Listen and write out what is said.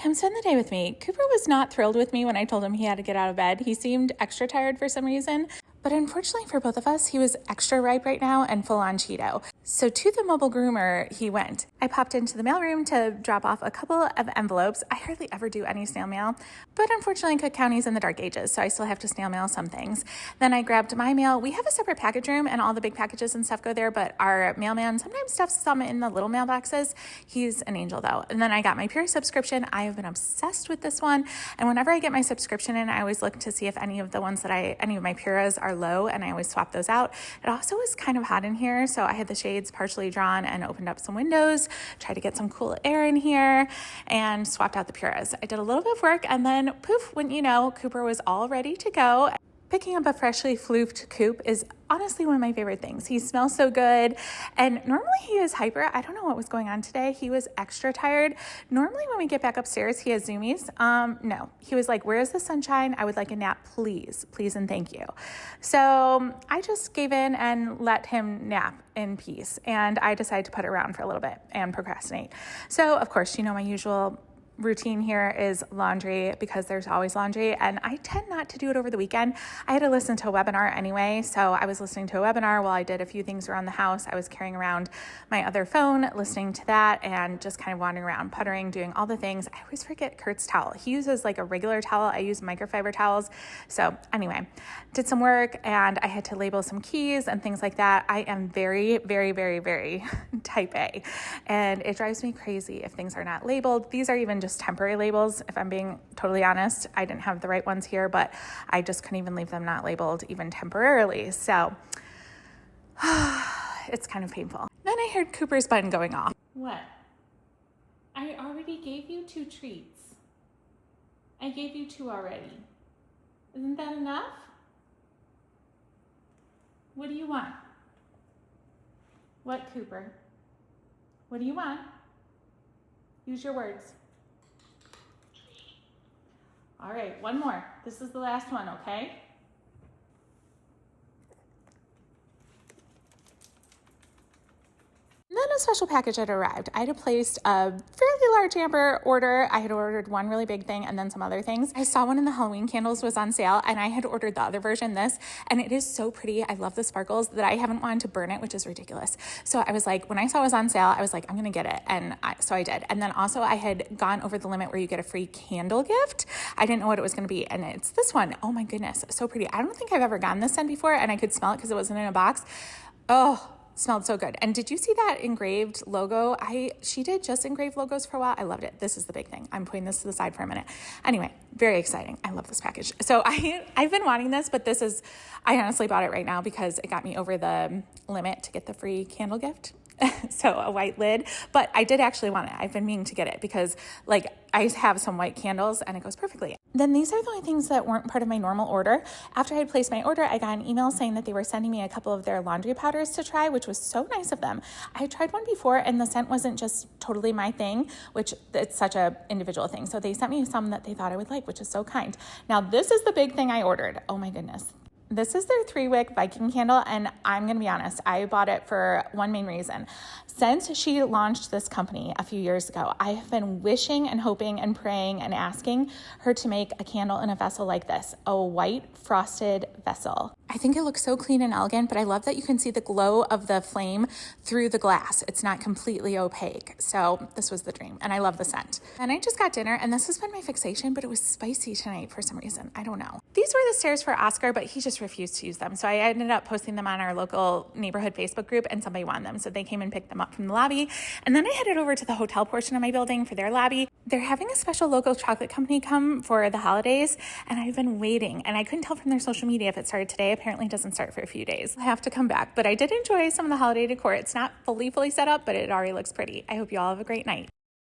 come spend the day with me. Cooper was not thrilled with me when I told him he had to get out of bed. He seemed extra tired for some reason, but unfortunately for both of us, he was extra ripe right now and full on Cheeto. So to the mobile groomer, he went. I popped into the mailroom to drop off a couple of envelopes. I hardly ever do any snail mail, but unfortunately Cook County's in the dark ages, so I still have to snail mail some things. Then I grabbed my mail. We have a separate package room and all the big packages and stuff go there, but our mailman sometimes stuffs some in the little mailboxes. He's an angel though. And then I got my Pure subscription. I have been obsessed with this one. And whenever I get my subscription in, I always look to see if any of the ones that any of my Puras are low, and I always swap those out. It also was kind of hot in here, so I had the shades partially drawn and opened up some windows, tried to get some cool air in here, and swapped out the Puras. I did a little bit of work, and then poof, wouldn't you know, Cooper was all ready to go. Picking up a freshly floofed Coop is honestly one of my favorite things. He smells so good, and normally he is hyper. I don't know what was going on today. He was extra tired. Normally when we get back upstairs, he has zoomies. No, he was like, "Where's the sunshine? I would like a nap, please, please, and thank you." So I just gave in and let him nap in peace, and I decided to put it around for a little bit and procrastinate. So of course, you know, my usual routine here is laundry, because there's always laundry, and I tend not to do it over the weekend. I had to listen to a webinar anyway, so I was listening to a webinar while I did a few things around the house. I was carrying around my other phone, listening to that, and just kind of wandering around, puttering, doing all the things. I always forget Kurt's towel. He uses like a regular towel. I use microfiber towels. So anyway, did some work, and I had to label some keys and things like that. I am very, very, very, very type A, and it drives me crazy if things are not labeled. These are even just temporary labels. If I'm being totally honest, I didn't have the right ones here, but I just couldn't even leave them not labeled even temporarily. So it's kind of painful. Then I heard Cooper's button going off. What? I already gave you 2 treats. I gave you 2 already. Isn't that enough? What do you want? What, Cooper? What do you want? Use your words. All right, one more. This is the last one, okay? Then a special package had arrived. I had placed a fairly large Amber order. I had ordered one really big thing and then some other things. I saw one in the Halloween candles was on sale, and I had ordered the other version, this, and it is so pretty. I love the sparkles that I haven't wanted to burn it, which is ridiculous. So I was like, when I saw it was on sale, I was like, I'm going to get it. And so I did. And then also I had gone over the limit where you get a free candle gift. I didn't know what it was going to be. And it's this one. Oh my goodness. So pretty. I don't think I've ever gotten this scent before, and I could smell it because it wasn't in a box. Oh, smelled so good. And did you see that engraved logo? She did just engraved logos for a while. I loved it. This is the big thing. I'm putting this to the side for a minute. Anyway, very exciting. I love this package. So I've been wanting this, but I honestly bought it right now because it got me over the limit to get the free candle gift. So a white lid, but I did actually want it. I've been meaning to get it because like I have some white candles and it goes perfectly. Then these are the only things that weren't part of my normal order. After I had placed my order, I got an email saying that they were sending me a couple of their laundry powders to try, which was so nice of them. I had tried one before and the scent wasn't just totally my thing, which it's such a individual thing. So they sent me some that they thought I would like, which is so kind. Now this is the big thing I ordered. Oh my goodness. This is their 3-wick Viking candle, and I'm going to be honest, I bought it for one main reason. Since she launched this company a few years ago, I have been wishing and hoping and praying and asking her to make a candle in a vessel like this, a white frosted vessel. I think it looks so clean and elegant, but I love that you can see the glow of the flame through the glass. It's not completely opaque. So this was the dream, and I love the scent. And I just got dinner, and this has been my fixation, but it was spicy tonight for some reason. I don't know. These were the stairs for Oscar, but he just refused to use them. So I ended up posting them on our local neighborhood Facebook group, and somebody wanted them. So they came and picked them up from the lobby. And then I headed over to the hotel portion of my building for their lobby. They're having a special local chocolate company come for the holidays, and I've been waiting, and I couldn't tell from their social media if it started today. Apparently it doesn't start for a few days. I'll have to come back, but I did enjoy some of the holiday decor. It's not fully set up, but it already looks pretty. I hope you all have a great night.